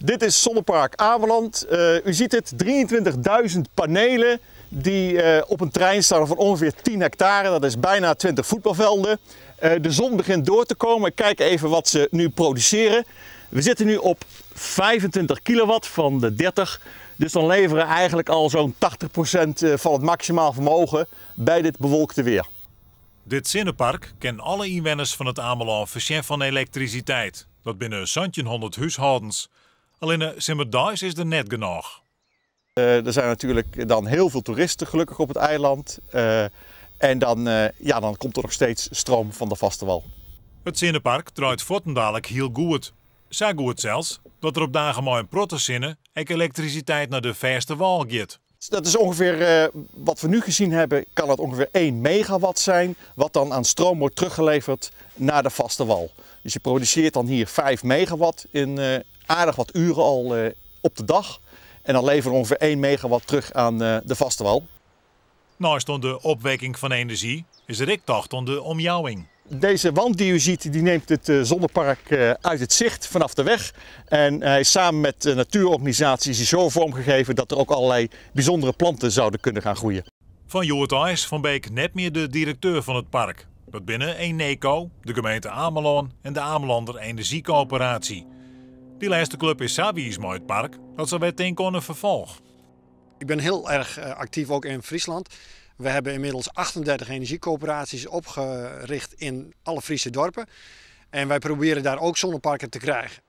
Dit is Zonnepark Ameland. U ziet het, 23.000 panelen die op een terrein staan van ongeveer 10 hectare. Dat is bijna 20 voetbalvelden. De zon begint door te komen. Kijk even wat ze nu produceren. We zitten nu op 25 kilowatt van de 30. Dus dan leveren eigenlijk al zo'n 80% van het maximaal vermogen bij dit bewolkte weer. Dit zonnepark kent alle inwoners van het Ameland voorzien van elektriciteit. Dat binnen 100 huishoudens. Alleen Simmerdijs is er net genoeg. Er zijn natuurlijk dan heel veel toeristen gelukkig op het eiland. En dan komt er nog steeds stroom van de vaste wal. Het zonnepark draait voortendadelijk heel goed. Zo goed zelfs dat er op dagen maar in protestzinnen elektriciteit naar de verste wal gaat. Dat is ongeveer, wat we nu gezien hebben, kan het ongeveer 1 megawatt zijn, wat dan aan stroom wordt teruggeleverd naar de vaste wal. Dus je produceert dan hier 5 megawatt in aardig wat uren al op de dag. En dan leveren we ongeveer 1 megawatt terug aan de vaste wal. Naast de opwekking van energie is er ook de omjouwing. Deze wand die u ziet, die neemt het zonnepark uit het zicht vanaf de weg. En hij is samen met natuurorganisaties zo vormgegeven dat er ook allerlei bijzondere planten zouden kunnen gaan groeien. Van Joert IJs van Beek net meer de directeur van het park. Dat binnen Eneco, de gemeente Ameland en de Amelander Energiecoöperatie. Die laatste club is zo wies met het park dat ze weer tegen een vervolg. Ik ben heel erg actief ook in Friesland. We hebben inmiddels 38 energiecoöperaties opgericht in alle Friese dorpen. En wij proberen daar ook zonneparken te krijgen.